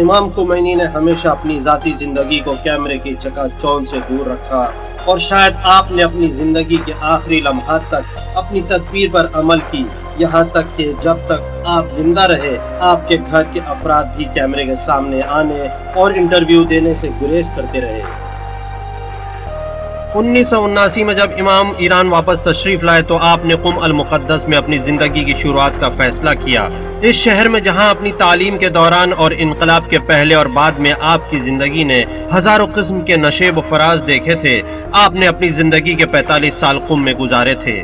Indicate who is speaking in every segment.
Speaker 1: امام خمینی نے ہمیشہ اپنی ذاتی زندگی کو کیمرے کی چکاچوند سے دور رکھا، اور شاید آپ نے اپنی زندگی کے آخری لمحات تک اپنی تدبیر پر عمل کی، یہاں تک کہ جب تک آپ زندہ رہے آپ کے گھر کے افراد بھی کیمرے کے سامنے آنے اور انٹرویو دینے سے گریز کرتے رہے۔ 1979 میں جب امام ایران واپس تشریف لائے تو آپ نے قم المقدس میں اپنی زندگی کی شروعات کا فیصلہ کیا۔ اس شہر میں جہاں اپنی تعلیم کے دوران اور انقلاب کے پہلے اور بعد میں آپ کی زندگی نے ہزاروں قسم کے نشیب و فراز دیکھے تھے، آپ نے اپنی زندگی کے 45 سال قم میں گزارے تھے۔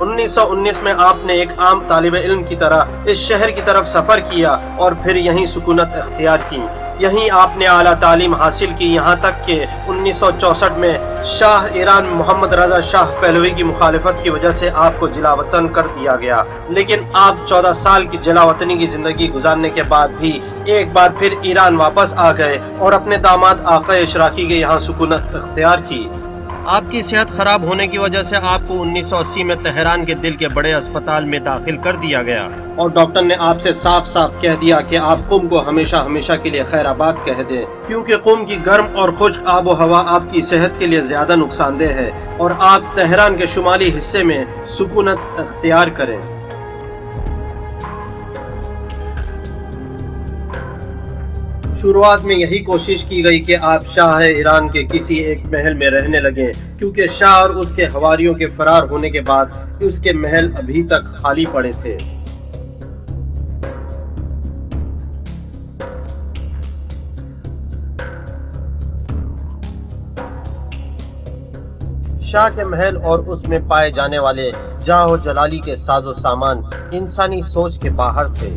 Speaker 1: 1919 میں آپ نے ایک عام طالب علم کی طرح اس شہر کی طرف سفر کیا اور پھر یہیں سکونت اختیار کی، یہیں آپ نے اعلیٰ تعلیم حاصل کی، یہاں تک کہ 1964 میں شاہ ایران محمد رضا شاہ پہلوی کی مخالفت کی وجہ سے آپ کو جلا وطن کر دیا گیا، لیکن آپ 14 سال کی جلا وطنی کی زندگی گزارنے کے بعد بھی ایک بار پھر ایران واپس آ گئے اور اپنے داماد آقا اشراقی کے یہاں سکونت اختیار کی۔ آپ کی صحت خراب ہونے کی وجہ سے آپ کو 1980 میں تہران کے دل کے بڑے اسپتال میں داخل کر دیا گیا، اور ڈاکٹر نے آپ سے صاف صاف کہہ دیا کہ آپ قم کو ہمیشہ ہمیشہ کے لیے خیر آباد کہہ دیں، کیونکہ قم کی گرم اور خشک آب و ہوا آپ کی صحت کے لیے زیادہ نقصان دہ ہے، اور آپ تہران کے شمالی حصے میں سکونت اختیار کریں۔ شروعات میں یہی کوشش کی گئی کہ آپ شاہ ایران کے کسی ایک محل میں رہنے لگیں، کیونکہ شاہ اور اس کے حواریوں کے فرار ہونے کے بعد اس کے محل ابھی تک خالی پڑے تھے۔ شاہ کے محل اور اس میں پائے جانے والے جاہ و جلالی کے ساز و سامان انسانی سوچ کے باہر تھے۔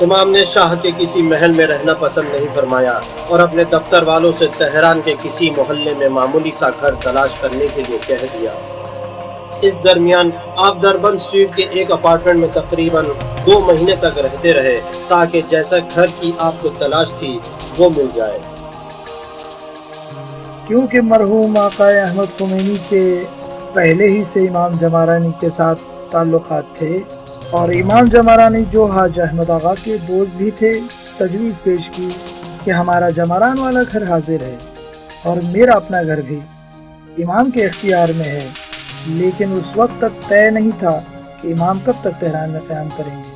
Speaker 1: امام نے شاہ کے کسی محل میں رہنا پسند نہیں فرمایا اور اپنے دفتر والوں سے تہران کے کسی محلے میں معمولی سا گھر تلاش کرنے کے لیے کہہ دیا۔ اس درمیان آپ دربند اسٹریٹ کے ایک اپارٹمنٹ میں تقریباً 2 مہینے تک رہتے رہے تاکہ جیسا گھر کی آپ کو تلاش تھی وہ مل جائے۔
Speaker 2: کیونکہ مرحوم آقا احمد خمینی کے پہلے ہی سے امام جمارانی کے ساتھ تعلقات تھے اور امام جمارانی جو حاج احمد آغا کے دوست بھی تھے، تجویز پیش کی کہ ہمارا جماران والا گھر حاضر ہے اور میرا اپنا گھر بھی امام کے اختیار میں ہے، لیکن اس وقت تک طے نہیں تھا کہ امام کب تک تہران میں قیام کریں گے۔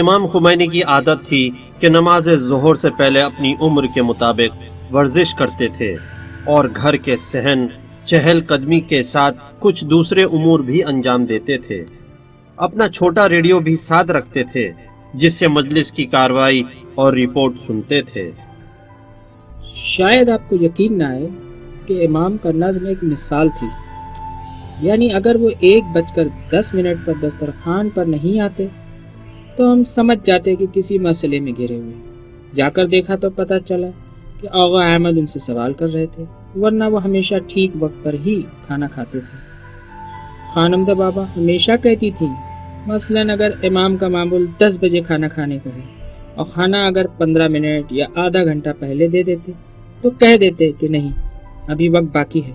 Speaker 1: امام خمینی کی عادت تھی کہ نماز ظہر سے پہلے اپنی عمر کے مطابق ورزش کرتے تھے اور گھر کے صحن چہل قدمی کے ساتھ کچھ دوسرے امور بھی انجام دیتے تھے۔ اپنا چھوٹا ریڈیو بھی ساتھ رکھتے تھے جس سے مجلس کی کارروائی اور رپورٹ سنتے تھے۔
Speaker 3: شاید آپ کو یقین نہ آئے کہ امام کا نظم ایک مثال تھی، یعنی اگر وہ 1:10 پر دسترخوان پر نہیں آتے تو ہم سمجھ جاتے کہ کسی مسئلے میں گھرے ہوئے۔ جا کر دیکھا تو پتہ چلا کہ آغا احمد ان سے سوال کر رہے تھے، ورنہ وہ ہمیشہ ٹھیک وقت پر ہی کھانا کھاتے تھے۔ خانمدہ بابا ہمیشہ کہتی تھیں مثلاً اگر امام کا معمول 10 بجے کھانا کھانے کا ہے اور کھانا اگر 15 منٹ یا آدھا گھنٹہ پہلے دے دیتے تو کہہ دیتے کہ نہیں ابھی وقت باقی ہے۔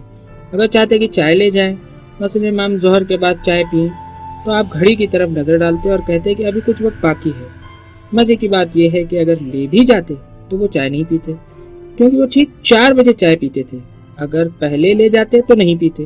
Speaker 3: اگر چاہتے کہ چائے لے جائیں، مثلا امام ظہر کے بعد چائے پئیں، تو آپ گھڑی کی طرف نظر ڈالتے اور کہتے کہ ابھی کچھ وقت باقی ہے۔ مزے کی بات یہ ہے کہ اگر لے بھی جاتے تو وہ چائے نہیں پیتے، کیونکہ وہ ٹھیک 4 بجے چائے پیتے تھے۔ اگر پہلے لے جاتے تو نہیں پیتے،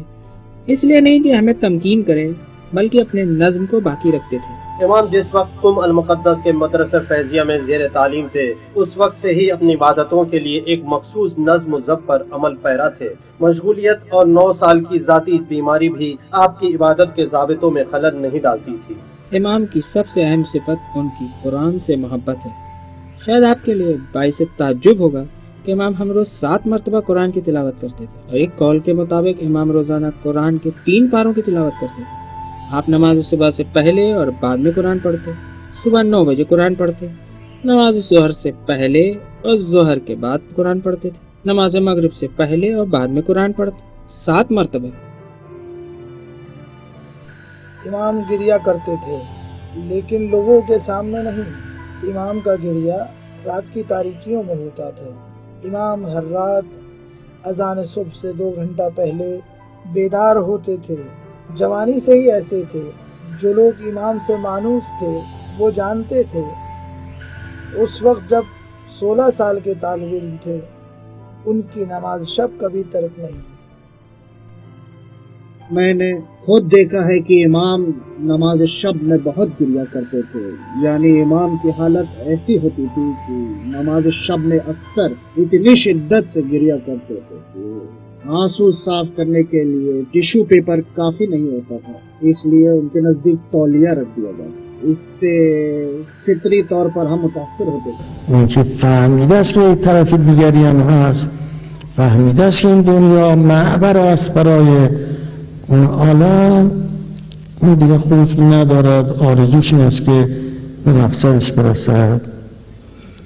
Speaker 3: اس لیے نہیں کہ ہمیں تمکین کریں بلکہ اپنے نظم کو باقی رکھتے تھے۔
Speaker 1: امام جس وقت قم المقدس کے مدرسہ فیضیہ میں زیر تعلیم تھے اس وقت سے ہی اپنی عبادتوں کے لیے ایک مخصوص نظم و ضبط پر عمل پیرا تھے۔ مشغولیت اور 9 سال کی ذاتی بیماری بھی آپ کی عبادت کے ضابطوں میں خلل نہیں ڈالتی تھی۔
Speaker 3: امام کی سب سے اہم صفت ان کی قرآن سے محبت ہے۔ شاید آپ کے لیے باعث تعجب ہوگا کہ امام ہم روز 7 مرتبہ قرآن کی تلاوت کرتے تھے، اور ایک قول کے مطابق امام روزانہ قرآن کے 3 پاروں کی تلاوت کرتے تھے۔ آپ نماز صبح سے پہلے اور بعد میں قرآن پڑھتے، صبح 9 بجے قرآن پڑھتے، نماز ظہر سے پہلے اور ظہر کے بعد قرآن پڑھتے تھے، نماز مغرب سے پہلے اور بعد میں قرآن پڑھتے 7 مرتبہ۔
Speaker 2: امام گریا کرتے تھے لیکن لوگوں کے سامنے نہیں۔ امام کا گریا رات کی تاریکیوں میں ہوتا تھا۔ امام ہر رات اذان صبح سے 2 گھنٹہ پہلے بیدار ہوتے تھے۔ جوانی سے ہی ایسے تھے۔ جو لوگ امام سے مانوس تھے وہ جانتے تھے۔ اس وقت جب 16 سال کے طالب علم تھے ان کی نماز شب کبھی ترک نہیں۔
Speaker 4: میں نے خود دیکھا ہے کہ امام نماز شب میں بہت گریا کرتے تھے، یعنی امام کی حالت ایسی ہوتی تھی کہ نماز شب میں اکثر اتنی شدت سے گریا کرتے تھے کہ آنسو صاف کرنے کے لیے ٹیشو پیپر کافی نہیں ہوتا تھا، اس لیے ان کے نزدیک تولیہ رکھ دیا گیا۔ اس سے فطری طور پر ہم متاثر ہوتے تھے۔
Speaker 5: اون که فهمیده است که یک طرف دیگری هم هست، فهمیده است که این دنیا معبر است برای اون عالم، اون دیگه خوف ندارد، آرزوش این است که به مقصدش برسد.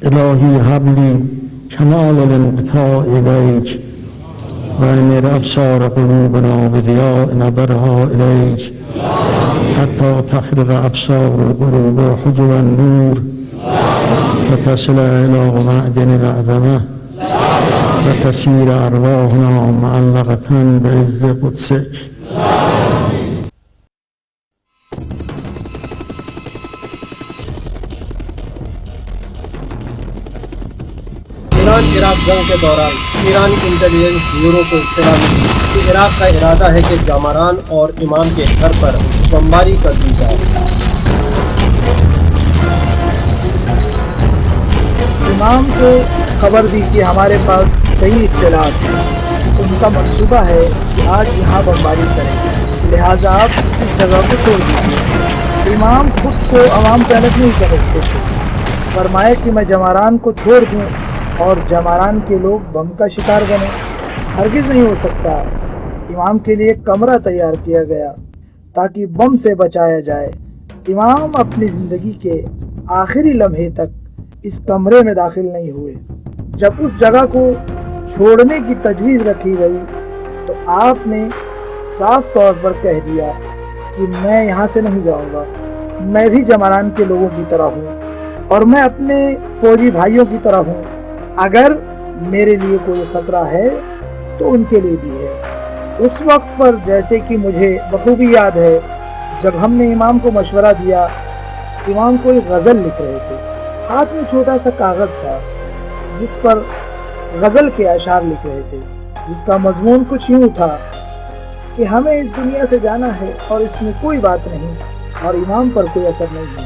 Speaker 5: الهی حبلی کمال الانقطاع الیک و امر ابصار قلوبنا بضیاء نظرها الیک حتی تخرق ابصار القلوب حجب النور وتصل الى معدن العظمه وتسیر ارواحنا معلقة بعز قدسک.
Speaker 1: ایران عراق جنگ کے دوران ایرانی انٹیلیجنس بیورو کو اطلاع ملی کہ عراق کا ارادہ ہے کہ جامران اور امام کے گھر پر بمباری کر دی جائے۔
Speaker 2: امام کو خبر دی کہ ہمارے پاس کئی اطلاعات ہیں، ان کا منصوبہ ہے کہ آج یہاں بمباری کریں گے، لہٰذا آپ اس جگہ کو چھوڑ دیجیے۔ امام خود کو عوام سے الگ نہیں سمجھتے تھے، فرمایا کہ میں جماران کو چھوڑ دوں اور جماران کے لوگ بم کا شکار بنے، ہرگز نہیں ہو سکتا۔ امام کے لیے ایک کمرہ تیار کیا گیا تاکہ بم سے بچایا جائے۔ امام اپنی زندگی کے آخری لمحے تک اس کمرے میں داخل نہیں ہوئے۔ جب اس جگہ کو چھوڑنے کی تجویز رکھی گئی تو آپ نے صاف طور پر کہہ دیا کہ میں یہاں سے نہیں جاؤں گا، میں بھی جماران کے لوگوں کی طرح ہوں اور میں اپنے فوجی بھائیوں کی طرح ہوں، اگر میرے لیے کوئی خطرہ ہے تو ان کے لیے بھی ہے۔ اس وقت پر جیسے کہ مجھے بخوبی یاد ہے، جب ہم نے امام کو مشورہ دیا، امام کوئی غزل لکھ رہے تھے، ہاتھ میں چھوٹا سا کاغذ تھا جس پر غزل کے اشعار لکھ رہے تھے، جس کا مضمون کچھ یوں تھا کہ ہمیں اس دنیا سے جانا ہے اور اس میں کوئی بات نہیں اور امام پر کوئی اثر نہیں ہے۔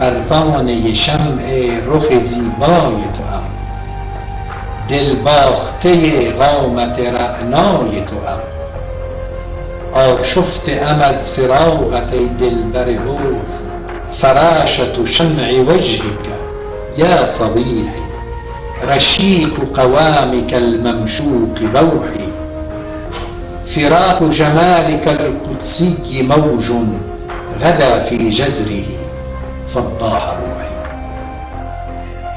Speaker 6: پروانه شمع رخ زیبای توام، دل باخته قامت رعنای توام، آشفته ام از فراقت ای دلبر حسن، فراشة شمع وجهك يا صبيحي، رشيق قوامك الممشوق روحي، فراق جمالك القدسي موج غدا في جزره فضاح روحي۔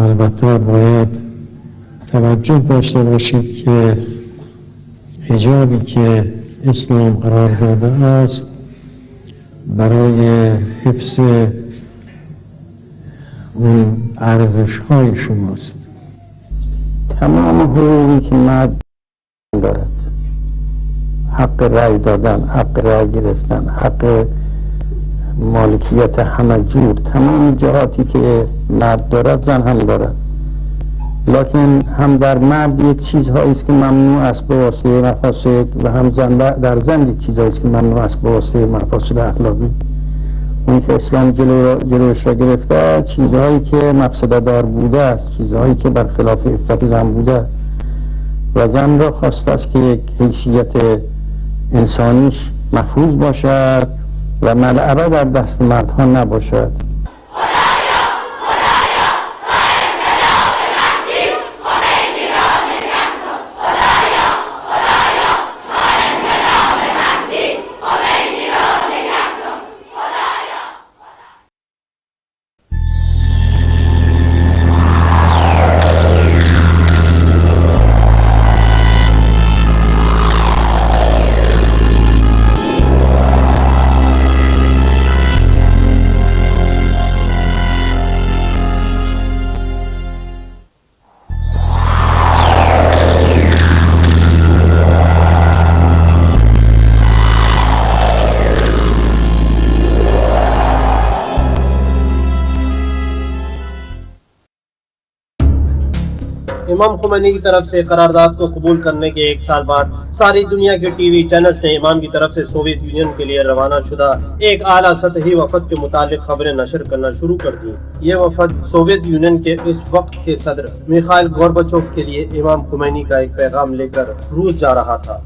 Speaker 5: البته باید توجه داشته باشید که حجابی که اسلام قرار داده است برای حفظ اون ارزش‌های شماست. تمام حقوقی که مرد دارد حق رأی دادن، حق رأی گرفتن، حق مالکیت همه جور، تمام جهاتی که مرد دارد زن هم دارد، لکن هم در مرد یک چیزهایی است که ممنوع است به واسطه مفاسد و هم در زن یک چیزهایی است که ممنوع است به واسطه مفاسد اخلاقی. اون که اسلام جلوش را گرفته چیزهایی که مفسده دار بوده است، چیزهایی که برخلاف عفت زن بوده و زن را خواسته است که یک حیثیت انسانیش محفوظ باشد و ملعبه در دست مردها نباشد.
Speaker 1: امام خمینی کی طرف سے قرارداد کو قبول کرنے کے ایک سال بعد ساری دنیا کے ٹی وی چینلز نے امام کی طرف سے سوویت یونین کے لیے روانہ شدہ ایک اعلیٰ سطحی وفد کے متعلق خبریں نشر کرنا شروع کر دی. یہ وفد سوویت یونین کے اس وقت کے صدر میخائیل گورباچوف کے لیے امام خمینی کا ایک پیغام لے کر روس جا رہا تھا.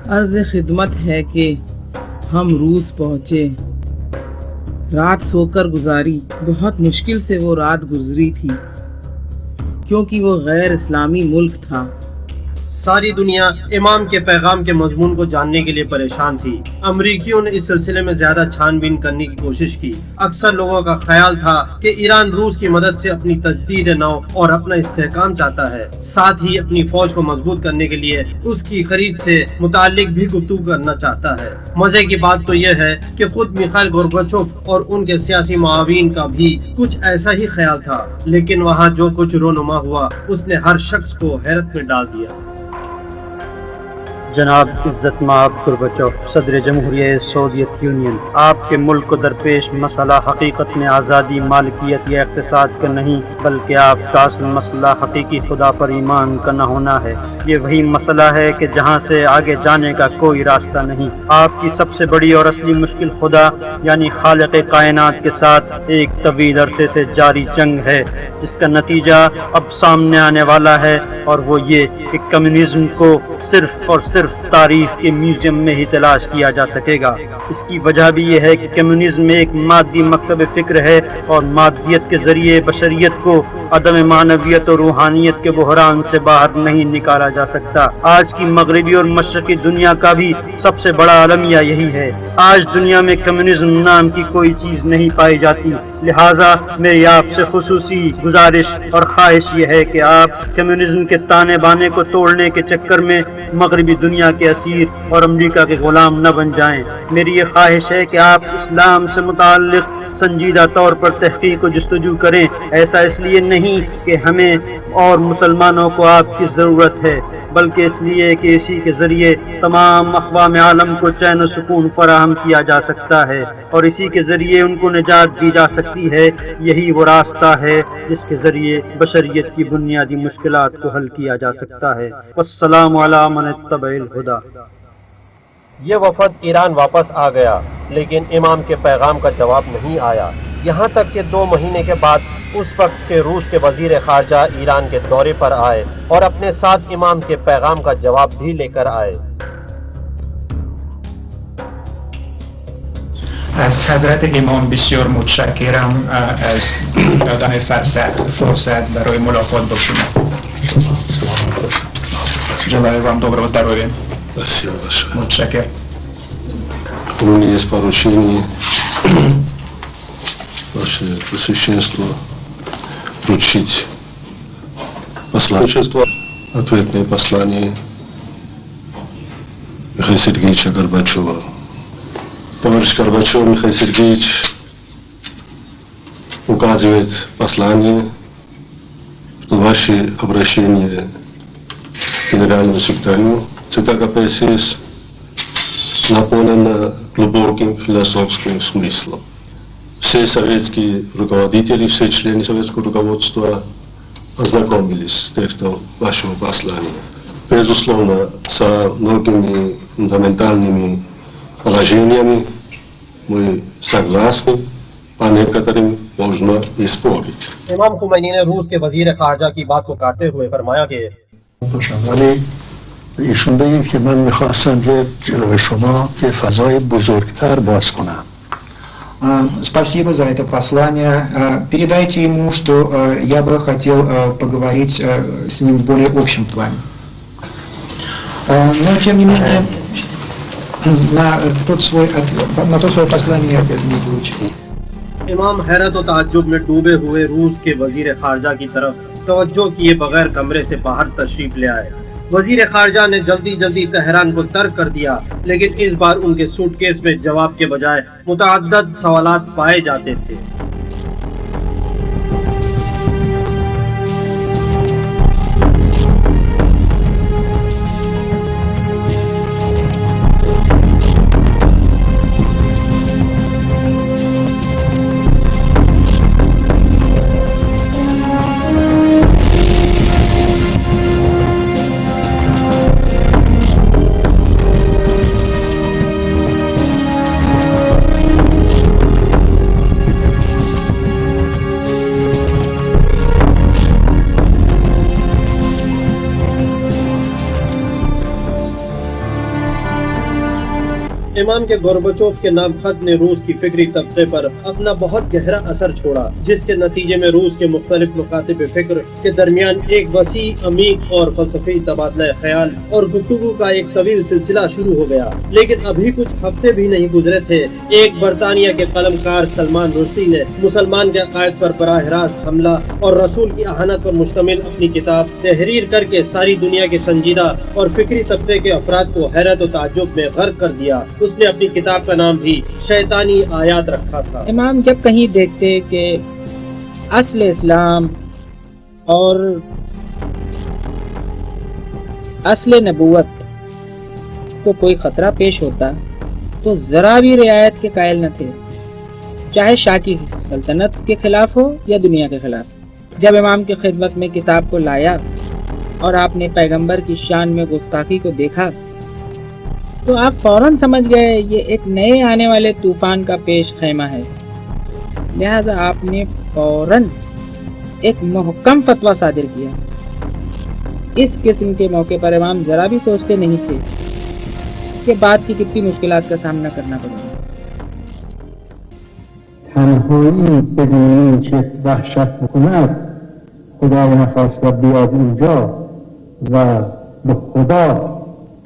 Speaker 3: عرض خدمت ہے کہ ہم روس پہنچے، رات سو کر گزاری، بہت مشکل سے وہ رات گزری تھی کیونکہ وہ غیر اسلامی ملک تھا.
Speaker 1: ساری دنیا امام کے پیغام کے مضمون کو جاننے کے لیے پریشان تھی. امریکیوں نے اس سلسلے میں زیادہ چھان بین کرنے کی کوشش کی. اکثر لوگوں کا خیال تھا کہ ایران روس کی مدد سے اپنی تجدید نو اور اپنا استحکام چاہتا ہے، ساتھ ہی اپنی فوج کو مضبوط کرنے کے لیے اس کی خرید سے متعلق بھی گفتگو کرنا چاہتا ہے. مزے کی بات تو یہ ہے کہ خود میخائیل گورباچوف اور ان کے سیاسی معاون کا بھی کچھ ایسا ہی خیال تھا، لیکن وہاں جو کچھ رونما ہوا اس نے ہر شخص کو حیرت میں ڈال دیا.
Speaker 7: جناب عزت مآب گورباچوف، صدر جمہوریہ سوویت یونین، آپ کے ملک کو درپیش مسئلہ حقیقت میں آزادی، مالکیت یا اقتصاد کا نہیں، بلکہ آپ کا اصل مسئلہ حقیقی خدا پر ایمان کا نہ ہونا ہے. یہ وہی مسئلہ ہے کہ جہاں سے آگے جانے کا کوئی راستہ نہیں. آپ کی سب سے بڑی اور اصلی مشکل خدا یعنی خالق کائنات کے ساتھ ایک طویل عرصے سے جاری جنگ ہے، جس کا نتیجہ اب سامنے آنے والا ہے، اور وہ یہ کہ کمیونزم کو صرف اور صرف تاریخ کے میوزیم میں ہی تلاش کیا جا سکے گا. اس کی وجہ بھی یہ ہے کہ کمیونزم ایک مادی مکتب فکر ہے اور مادیت کے ذریعے بشریت کو عدم معنویت اور روحانیت کے بحران سے باہر نہیں نکالا جا سکتا. آج کی مغربی اور مشرقی دنیا کا بھی سب سے بڑا المیہ یہی ہے. آج دنیا میں کمیونزم نام کی کوئی چیز نہیں پائی جاتی. لہٰذا میری آپ سے خصوصی گزارش اور خواہش یہ ہے کہ آپ کمیونزم کے تانے بانے کو توڑنے کے چکر میں مغربی دنیا کے اسیر اور امریکہ کے غلام نہ بن جائیں. میری یہ خواہش ہے کہ آپ اسلام سے متعلق سنجیدہ طور پر تحقیق و جستجو کریں. ایسا اس لیے نہیں کہ ہمیں اور مسلمانوں کو آپ کی ضرورت ہے، بلکہ اس لیے کہ اسی کے ذریعے تمام اقوام عالم کو چین و سکون فراہم کیا جا سکتا ہے اور اسی کے ذریعے ان کو نجات دی جا سکتی ہے. یہی وہ راستہ ہے جس کے ذریعے بشریت کی بنیادی مشکلات کو حل کیا جا سکتا ہے. والسلام علی من اتبع الہدی.
Speaker 1: یہ وفد ایران واپس آ گیا، لیکن امام کے پیغام کا جواب نہیں آیا، یہاں تک کہ 2 مہینے کے بعد اس وقت کے روس کے وزیر خارجہ ایران کے دورے پر آئے اور اپنے ساتھ امام کے پیغام کا جواب بھی لے کر آئے.
Speaker 8: از حضرت امام بسیار متشکرم از دادن فرصت برای ملاقات با شما. جناب امام доброго здоровья.
Speaker 9: Спасибо большое.
Speaker 8: متشکرم.
Speaker 9: У меня есть поручение, Ваше Пресвященство, вручить посланничество, ответное послание Михаила Сергеевича Горбачева. Товарищ Горбачев Михаил Сергеевич указывает послание, что ваше обращение к генеральному секретарю ЦК КПСС наполнена глубоким философским смыслом. Все советские руководители, все члены советского руководства ознакомились с текстом вашего послания. Безусловно, со многими фундаментальными положениями мы согласны, а некоторым можно и спорить.
Speaker 1: امام خمینی نے روس کے وزیر خارجہ کی بات کو کاٹتے ہوئے فرمایا کہ
Speaker 5: ولی ایشون بگید که من میخواستم که جلوی شما یه فضای بزرگتر باز کنم.
Speaker 8: Спасибо за это послание. Передайте ему, что я бы хотел поговорить с ним в более общем плане. Но тем не менее, на то свое послание я ответ не получил.
Speaker 1: امام حیرت و تعجب میں ڈوبے ہوئے روس کے وزیر خارجہ کی طرف توجہ کیے بغیر کمرے سے باہر تشریف لے آئے. وزیر خارجہ نے جلدی تہران کو ترک کر دیا، لیکن اس بار ان کے سوٹ کیس میں جواب کے بجائے متعدد سوالات پائے جاتے تھے. امام کے گورباچوف کے نام خط نے روس کی فکری طبقے پر اپنا بہت گہرا اثر چھوڑا، جس کے نتیجے میں روس کے مختلف مکاتب فکر کے درمیان ایک وسیع، عمیق اور فلسفی تبادلہ خیال اور گفتگو کا ایک طویل سلسلہ شروع ہو گیا. لیکن ابھی کچھ ہفتے بھی نہیں گزرے تھے، ایک برطانیہ کے قلم کار سلمان رشدی نے مسلمان کے عقائد پر براہ راست حملہ اور رسول کی اہانت پر مشتمل اپنی کتاب تحریر کر کے ساری دنیا کے سنجیدہ اور فکری طبقے کے افراد کو حیرت و تعجب میں غرق کر دیا. اس نے اپنی کتاب کا نام بھی شیطانی آیات رکھا تھا.
Speaker 3: امام جب کہیں دیکھتے کہ اصل اسلام اور اصل نبوت کو کوئی خطرہ پیش ہوتا تو ذرا بھی رعایت کے قائل نہ تھے، چاہے شاہ کی سلطنت کے خلاف ہو یا دنیا کے خلاف. جب امام کی خدمت میں کتاب کو لایا اور آپ نے پیغمبر کی شان میں گستاخی کو دیکھا تو آپ فوراً سمجھ گئے یہ ایک نئے آنے والے طوفان کا پیش خیمہ ہے. لہذا آپ نے فوراً ایک محکم فتویٰ صادر کیا. اس قسم کے موقع پر امام ذرا بھی سوچتے نہیں تھے کہ بعد کی کتنی مشکلات کا سامنا کرنا پڑے گا.
Speaker 5: تنهایی بدون اینکه وحشت بکند خدا نخواسته بیاد اینجا و به خدا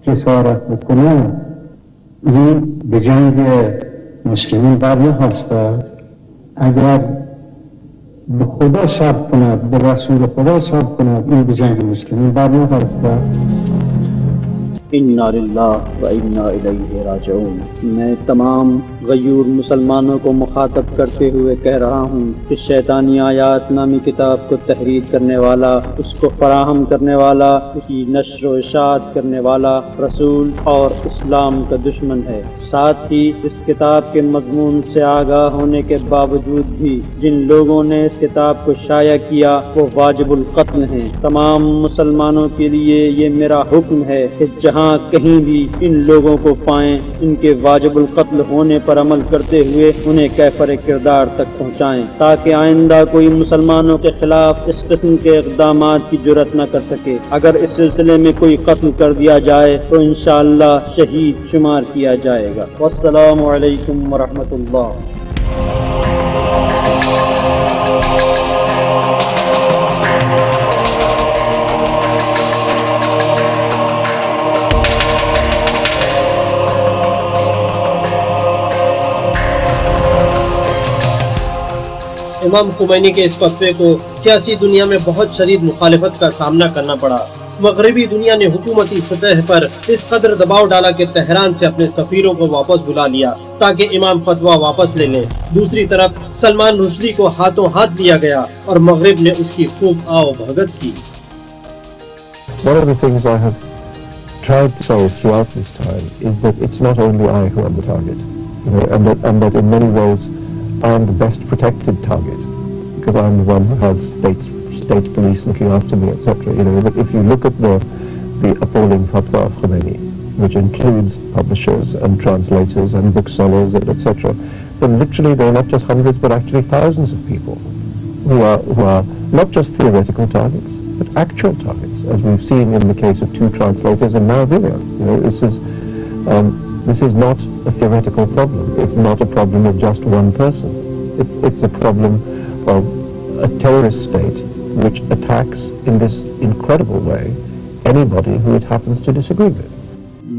Speaker 5: جسارت بکنه، این به جنگ مسلمین بر نخواسته. اگر به خدا صبر کند، به رسول خدا صبر کند، این به جنگ مسلمین بر نخواسته.
Speaker 7: انا للہ و انا الیہ راجعون. میں تمام غیور مسلمانوں کو مخاطب کرتے ہوئے کہہ رہا ہوں کہ شیطانی آیات نامی کتاب کو تحریر کرنے والا، اس کو فراہم کرنے والا، اس کی نشر و اشاعت کرنے والا رسول اور اسلام کا دشمن ہے. ساتھ ہی اس کتاب کے مضمون سے آگاہ ہونے کے باوجود بھی جن لوگوں نے اس کتاب کو شائع کیا وہ واجب القتل ہیں. تمام مسلمانوں کے لیے یہ میرا حکم ہے کہ جہاں کہیں بھی ان لوگوں کو پائیں ان کے واجب القتل ہونے پر عمل کرتے ہوئے انہیں کیفر کردار تک پہنچائیں، تاکہ آئندہ کوئی مسلمانوں کے خلاف اس قسم کے اقدامات کی جرأت نہ کر سکے. اگر اس سلسلے میں کوئی قتل کر دیا جائے تو انشاءاللہ شہید شمار کیا جائے گا. والسلام علیکم ورحمۃ اللہ.
Speaker 1: امام خمینی کے اس فتوے کو سیاسی دنیا میں بہت شدید مخالفت کا سامنا کرنا پڑا. مغربی دنیا نے حکومتی سطح پر اس قدر دباؤ ڈالا کہ تہران سے اپنے سفیروں کو واپس بلا لیا تاکہ امام فتویٰ واپس لے لیں. دوسری طرف سلمان رشدی کو ہاتھوں ہاتھ لیا گیا اور مغرب نے اس کی خوب آؤ بھگت کی.
Speaker 5: One of the things I have
Speaker 10: tried to solve throughout this time is that it's not only I who am the target, and that in many ways I am the best protected target, because I'm the one who has state police looking after me, etc. But if you look at the appalling fatwa of Khomeini, which includes publishers and translators and booksellers, etc., then literally there are not just hundreds but actually thousands of people who are not just theoretical targets but actual targets, as we've seen in the case of 2 translators and now William. This is not a theoretical problem. It's not a problem of just one person. It's a problem of a terrorist state which attacks in this incredible way anybody who it happens to disagree with.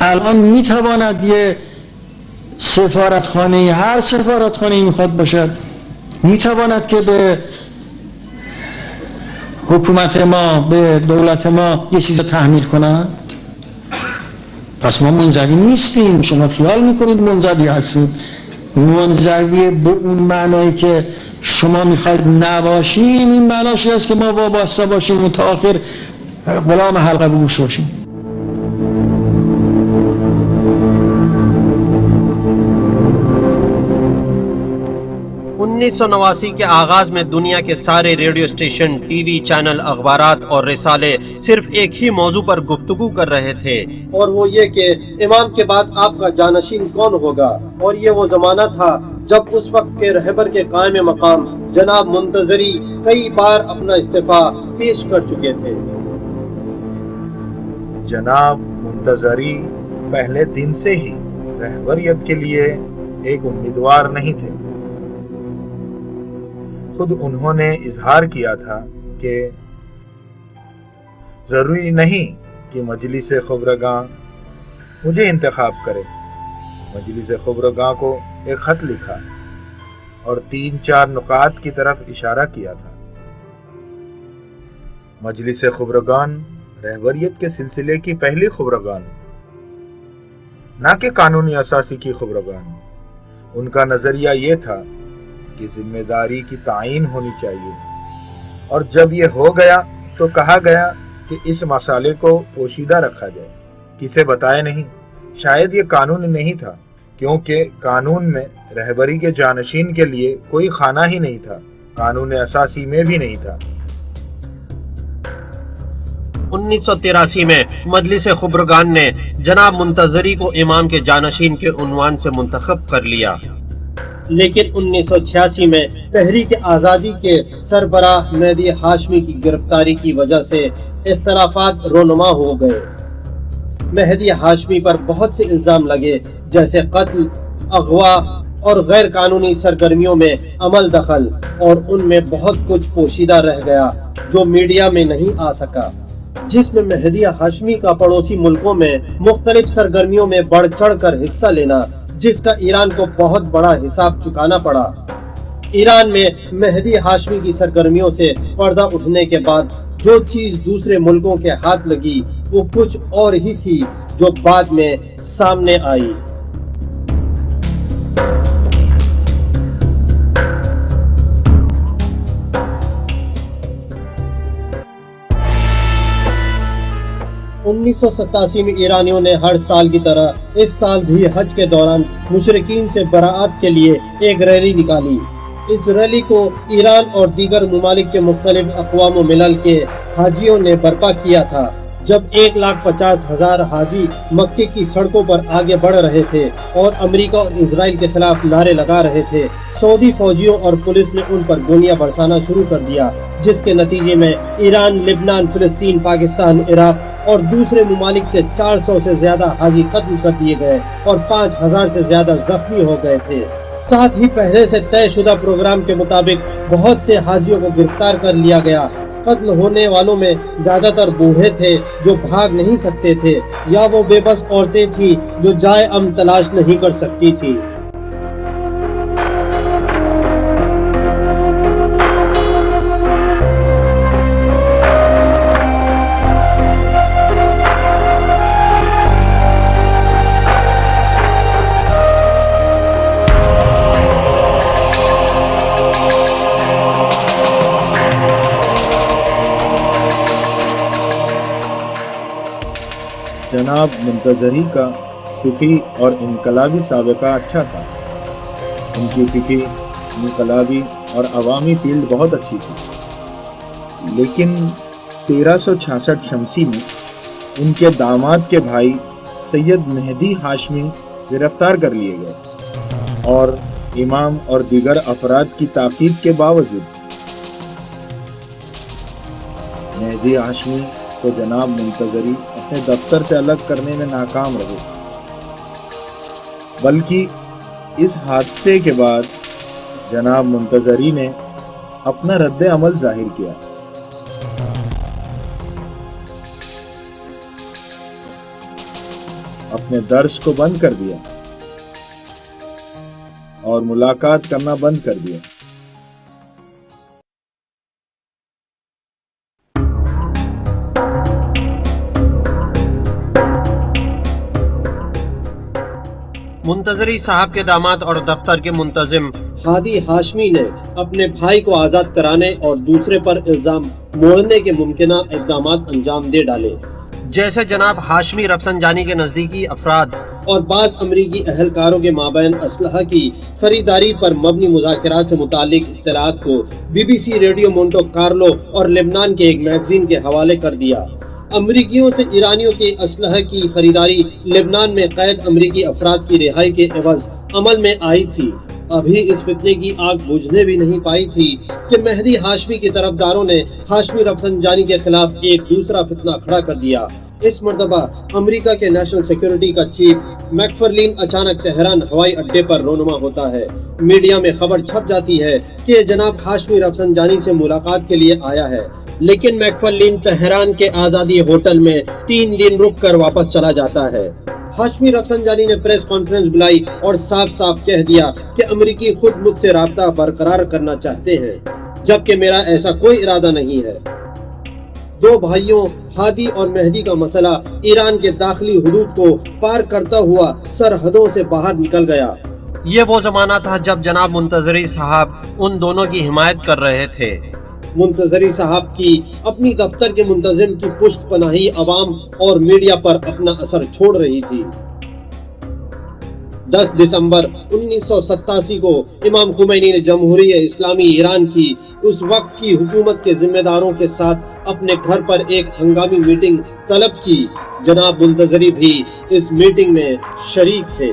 Speaker 5: الان میتواند یه سفارتخانه، هر سفارتخانه میخواد باشد، میتواند که به حکومت ما، به دولت ما یه چیز تحمیل کنند. پس ما منزوی نیستیم. شما خیال میکنید منزوی هستیم. منزوی به اون معنایی که شما میخواید نباشیم، این معناش هست که ما وابسته باشیم و تا آخر غلام حلقه به گوش باشیم.
Speaker 1: 1989 کے آغاز میں دنیا کے سارے radio station, T V channel, اخبارات اور رسالے صرف ایک ہی موضوع پر گفتگو کر رہے تھے، اور وہ یہ کہ امام کے بعد آپ کا جانشین کون ہوگا۔ اور یہ وہ زمانہ تھا جب اس وقت کے رہبر کے قائم مقام جناب منتظری کئی بار اپنا استعفیٰ پیش کر چکے تھے۔
Speaker 11: جناب منتظری پہلے دن سے ہی رہبریت کے لیے ایک امیدوار نہیں تھے۔ خود انہوں نے اظہار کیا تھا کہ ضروری نہیں کہ مجلس خبرگاں مجھے انتخاب کرے۔ مجلس خبرگاں کو ایک خط لکھا اور 3-4 نکات کی طرف اشارہ کیا تھا۔ مجلس خبرگان رہبریت کے سلسلے کی پہلی خبرگان، نہ کہ قانونی اساسی کی خبرگان۔ ان کا نظریہ یہ تھا کہ ذمہ داری کی تعین ہونی چاہیے، اور جب یہ ہو گیا تو کہا گیا کہ اس مسئلے کو پوشیدہ رکھا جائے، کسے بتائے نہیں۔ شاید یہ قانون نہیں تھا، کیونکہ قانون میں رہبری کے جانشین کے لیے کوئی خانہ ہی نہیں تھا، قانون اساسی میں بھی نہیں تھا۔
Speaker 1: 1983 میں مجلس خبرگان نے جناب منتظری کو امام کے جانشین کے عنوان سے منتخب کر لیا، لیکن 1986 میں تحریک آزادی کے سربراہ مہدی ہاشمی کی گرفتاری کی وجہ سے اختلافات رونما ہو گئے۔ مہدی ہاشمی پر بہت سے الزام لگے، جیسے قتل، اغوا اور غیر قانونی سرگرمیوں میں عمل دخل، اور ان میں بہت کچھ پوشیدہ رہ گیا جو میڈیا میں نہیں آ سکا، جس میں مہدی ہاشمی کا پڑوسی ملکوں میں مختلف سرگرمیوں میں بڑھ چڑھ کر حصہ لینا، جس کا ایران کو بہت بڑا حساب چکانا پڑا۔ ایران میں مہدی ہاشمی کی سرگرمیوں سے پردہ اٹھنے کے بعد جو چیز دوسرے ملکوں کے ہاتھ لگی وہ کچھ اور ہی تھی جو بعد میں سامنے آئی۔ انیس سو 87 میں ایرانیوں نے ہر سال کی طرح اس سال بھی حج کے دوران مشرکین سے براءت کے لیے ایک ریلی نکالی۔ اس ریلی کو ایران اور دیگر ممالک کے مختلف اقوام و ملل کے حاجیوں نے برپا کیا تھا۔ جب 1,50,000 حاجی مکے کی سڑکوں پر آگے بڑھ رہے تھے اور امریکہ اور اسرائیل کے خلاف نعرے لگا رہے تھے، سعودی فوجیوں اور پولیس نے ان پر گولیاں برسانا شروع کر دیا، جس کے نتیجے میں ایران، لبنان، فلسطین، پاکستان، عراق اور دوسرے ممالک سے 400 سے زیادہ حاجی قتل کر دیے گئے اور 5000 سے زیادہ زخمی ہو گئے تھے۔ ساتھ ہی پہلے سے طے شدہ پروگرام کے مطابق بہت سے حاجیوں کو گرفتار کر لیا گیا۔ قتل ہونے والوں میں زیادہ تر بوڑھے تھے جو بھاگ نہیں سکتے تھے، یا وہ بے بس عورتیں تھیں جو جائے امن تلاش نہیں کر سکتی تھی۔
Speaker 11: جناب منتظری کا فقہی اور انقلابی سابقہ اچھا تھا۔ ان کی فقہی، انقلابی اور عوامی فیلڈ بہت اچھی تھی، لیکن 1366 شمسی میں ان کے داماد کے بھائی سید مہدی ہاشمی گرفتار کر لیے گئے، اور امام اور دیگر افراد کی تاکید کے باوجود مہدی ہاشمی کو جناب منتظری اپنے دفتر سے الگ کرنے میں ناکام رہے، بلکہ اس حادثے کے بعد جناب منتظری نے اپنا رد عمل ظاہر کیا۔ اپنے درس کو بند کر دیا اور ملاقات کرنا بند کر دیا۔
Speaker 1: منتظری صاحب کے داماد اور دفتر کے منتظم ہادی ہاشمی نے اپنے بھائی کو آزاد کرانے اور دوسرے پر الزام موڑنے کے ممکنہ اقدامات انجام دے ڈالے، جیسے جناب ہاشمی رفسنجانی کے نزدیکی افراد اور بعض امریکی اہلکاروں کے مابین اسلحہ کی خریداری پر مبنی مذاکرات سے متعلق اطلاعات کو BBC ریڈیو مونٹو کارلو اور لبنان کے ایک میگزین کے حوالے کر دیا۔ امریکیوں سے ایرانیوں کے اسلحہ کی خریداری لبنان میں قید امریکی افراد کی رہائی کے عوض عمل میں آئی تھی۔ ابھی اس فتنے کی آگ بجھنے بھی نہیں پائی تھی کہ مہدی ہاشمی کی طرفداروں نے ہاشمی رفسنجانی کے خلاف ایک دوسرا فتنہ کھڑا کر دیا۔ اس مرتبہ امریکہ کے نیشنل سیکیورٹی کا چیف میکفرلین اچانک تہران ہوائی اڈے پر رونما ہوتا ہے۔ میڈیا میں خبر چھپ جاتی ہے کہ جناب ہاشمی رفسنجانی سے ملاقات کے لیے آیا ہے، لیکن میکفرلین تہران کے آزادی ہوٹل میں 3 دن رک کر واپس چلا جاتا ہے۔ ہاشمی رفسنجانی نے پریس کانفرنس بلائی اور صاف صاف کہہ دیا کہ امریکی خود مجھ سے رابطہ برقرار کرنا چاہتے ہیں، جبکہ میرا ایسا کوئی ارادہ نہیں ہے۔ دو بھائیوں ہادی اور مہدی کا مسئلہ ایران کے داخلی حدود کو پار کرتا ہوا سرحدوں سے باہر نکل گیا۔ یہ وہ زمانہ تھا جب جناب منتظری صاحب ان دونوں کی حمایت کر رہے تھے۔ منتظری صاحب کی اپنی دفتر کے منتظم کی پشت پناہی عوام اور میڈیا پر اپنا اثر چھوڑ رہی تھی۔ 10 دسمبر 1987 کو امام خمینی نے جمہوریہ اسلامی ایران کی اس وقت کی حکومت کے ذمہ داروں کے ساتھ اپنے گھر پر ایک ہنگامی میٹنگ طلب کی۔ جناب منتظری بھی اس میٹنگ میں شریک تھے۔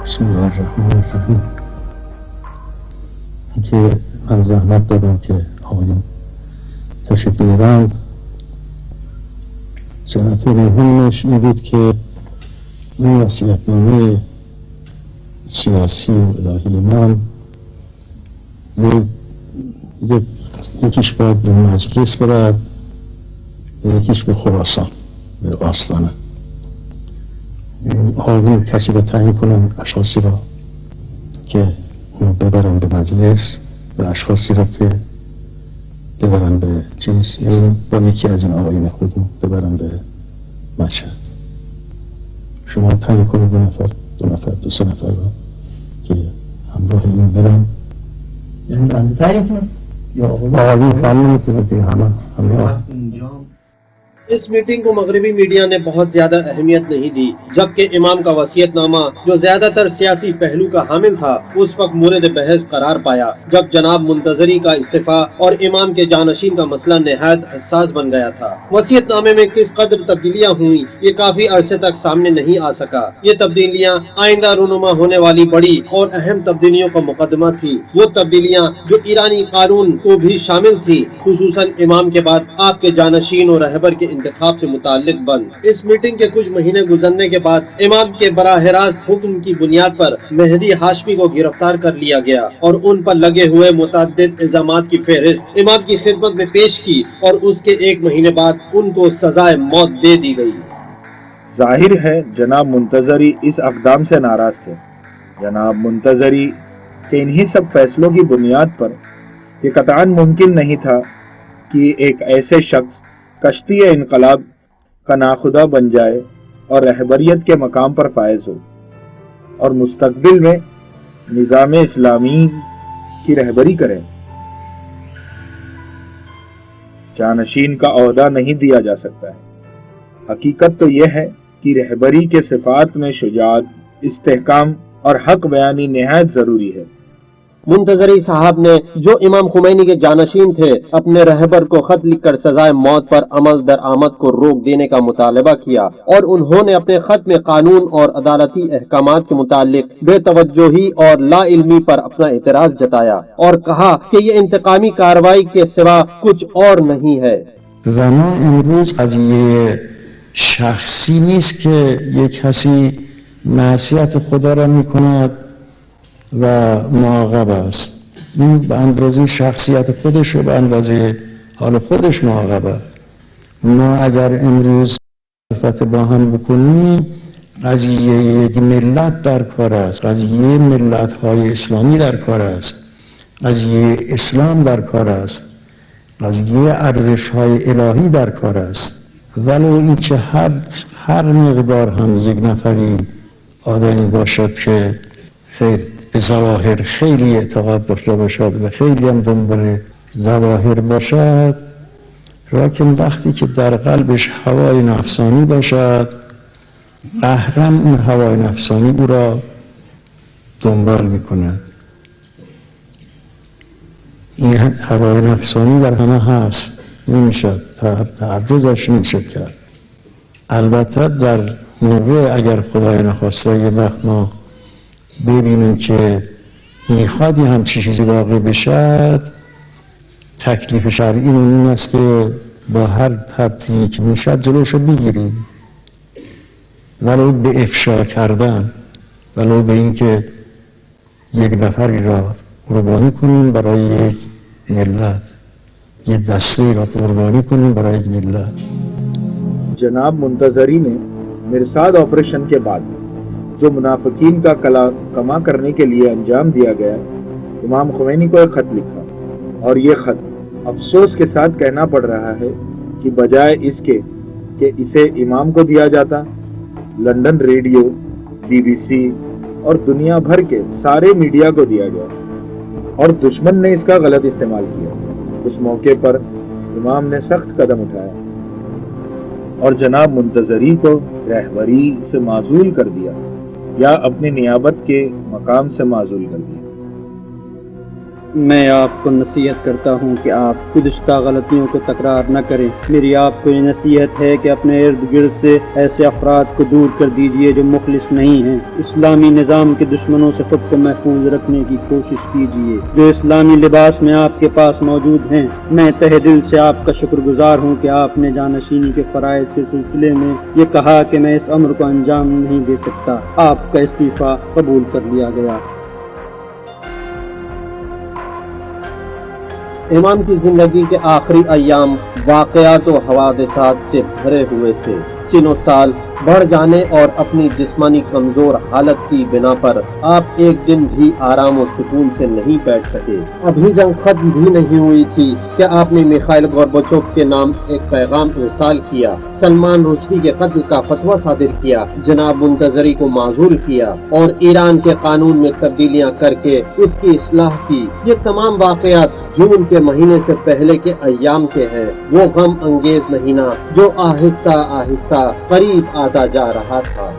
Speaker 5: بسم اللہ الرحمن الرحیم۔ که من زحمت دادم که آقایان تشریف بیارند. جهت مهمش این بود که این وصیت‌نامه سیاسی الهی من یکیش باید به مجلس برد و یکیش به خراسان، به آستانه. آقایون کسی را تعیین کنن، اشخاصی را که اونو ببرن به مجلس و اشخاصی را که ببرن به چیز، یعنی با یکی از این آقایون خودمون ببرن به مشهد. شما تعیین کنید 2 نفر 2-3 نفر را که همراه این برن. یعنی بنده تعیین کنید یا آقایون فهمیدید که همه همراه.
Speaker 1: اس میٹنگ کو مغربی میڈیا نے بہت زیادہ اہمیت نہیں دی، جبکہ امام کا وصیت نامہ جو زیادہ تر سیاسی پہلو کا حامل تھا اس وقت مورد بحث قرار پایا جب جناب منتظری کا استعفیٰ اور امام کے جانشین کا مسئلہ نہایت حساس بن گیا تھا۔ وصیت نامے میں کس قدر تبدیلیاں ہوئیں یہ کافی عرصے تک سامنے نہیں آ سکا۔ یہ تبدیلیاں آئندہ رونما ہونے والی بڑی اور اہم تبدیلیوں کا مقدمہ تھی، وہ تبدیلیاں جو ایرانی قانون کو بھی شامل تھی، خصوصاً امام کے بعد آپ کے جانشین اور رہبر کے انتخاب سے متعلق بند۔ اس میٹنگ کے کچھ مہینے گزرنے کے بعد امام کے براہ راست حکم کی بنیاد پر مہدی ہاشمی کو گرفتار کر لیا گیا اور ان پر لگے ہوئے متعدد الزامات کی فہرست امام کی خدمت میں پیش کی اور اس کے ایک مہینے بعد ان کو سزائے موت دے دی گئی۔
Speaker 11: ظاہر ہے جناب منتظری اس اقدام سے ناراض تھے۔ جناب منتظری کے انہی سب فیصلوں کی بنیاد پر یہ قطعاً ممکن نہیں تھا کہ ایک ایسے شخص کشتی انقلاب کا ناخدا بن جائے اور رہبریت کے مقام پر فائز ہو اور مستقبل میں نظام اسلامی کی رہبری کرے۔ جانشین کا عہدہ نہیں دیا جا سکتا ہے۔ حقیقت تو یہ ہے کہ رہبری کے صفات میں شجاعت، استحکام اور حق بیانی نہایت ضروری ہے۔
Speaker 1: منتظری صاحب نے جو امام خمینی کے جانشین تھے اپنے رہبر کو خط لکھ کر سزائے موت پر عمل درآمد کو روک دینے کا مطالبہ کیا اور انہوں نے اپنے خط میں قانون اور عدالتی احکامات کے متعلق بے توجہی اور لا علمی پر اپنا اعتراض جتایا اور کہا کہ یہ انتقامی کارروائی کے سوا کچھ اور نہیں ہے۔
Speaker 5: و ما امروز قضیه شخصی نیست که یک کسی معصیت خدا را میکند و معاقب است. این به اندازه شخصیت خودش و به اندازه حال خودش معاقبه. ما اگر امروز صحبت با هم بکنیم قضیه یک ملت در کار است، قضیه ملت های اسلامی در کار است، قضیه اسلام در کار است، قضیه ارزش های الهی در کار است. ولو اینکه هر مقدار هم یک نفری آدمی باشد که به ظواهر خیلی اعتقاد داشته باشد و خیلی هم دنبال ظواهر باشد، لکن وقتی که در قلبش هوای نفسانی باشد قهرن این هوای نفسانی او را دنبال میکند. این هوای نفسانی در همه هست، نمیشد تعرضش نمیشد کرد. البته در موقع اگر خدای نخواسته یه وقت ما ببینیم که میخواد یه همچین چیزی واقع بشد، تکلیف شرعی این است که با هر ترتیبی که میشد جلوشو بگیریم، ولو به افشا کردن، ولو به این که یک نفری را قربانی کنیم برای یک ملت، یک دسته را قربانی کنیم برای یک ملت.
Speaker 11: جناب منتظری نے مرصاد آپریشن کے بعد جو منافقین کا کما کرنے کے لیے انجام دیا گیا، امام خمینی کو ایک خط لکھا اور یہ خط افسوس کے ساتھ کہنا پڑ رہا ہے کہ بجائے اس کے کہ اسے امام کو دیا جاتا، London radio, B B C اور دنیا بھر کے سارے میڈیا کو دیا گیا اور دشمن نے اس کا غلط استعمال کیا۔ اس موقع پر امام نے سخت قدم اٹھایا اور جناب منتظری کو رہبری سے معزول کر دیا یا اپنی نیابت کے مقام سے معزول کر دیا۔
Speaker 7: میں آپ کو نصیحت کرتا ہوں کہ آپ گزشتہ غلطیوں کو تکرار نہ کریں۔ میری آپ کو یہ نصیحت ہے کہ اپنے ارد گرد سے ایسے افراد کو دور کر دیجئے جو مخلص نہیں ہیں۔ اسلامی نظام کے دشمنوں سے خود کو محفوظ رکھنے کی کوشش کیجئے جو اسلامی لباس میں آپ کے پاس موجود ہیں۔ میں تہ دل سے آپ کا شکر گزار ہوں کہ آپ نے جانشینی کے فرائض کے سلسلے میں یہ کہا کہ میں اس امر کو انجام نہیں دے سکتا۔ آپ کا استعفیٰ قبول کر لیا گیا۔
Speaker 1: امام کی زندگی کے آخری ایام واقعات و حوادثات سے بھرے ہوئے تھے۔ سن و سال بڑھ جانے اور اپنی جسمانی کمزور حالت کی بنا پر آپ ایک دن بھی آرام و سکون سے نہیں بیٹھ سکے۔ ابھی جنگ ختم بھی نہیں ہوئی تھی کہ آپ نے میخائیل گورباچوف کے نام ایک پیغام ارسال کیا، سلمان رشدی کے قتل کا فتویٰ صادر کیا، جناب منتظری کو معزول کیا اور ایران کے قانون میں تبدیلیاں کر کے اس کی اصلاح کی۔ یہ تمام واقعات جون کے مہینے سے پہلے کے ایام کے ہیں، وہ غم انگیز مہینہ جو آہستہ آہستہ قریب آتا جا رہا تھا۔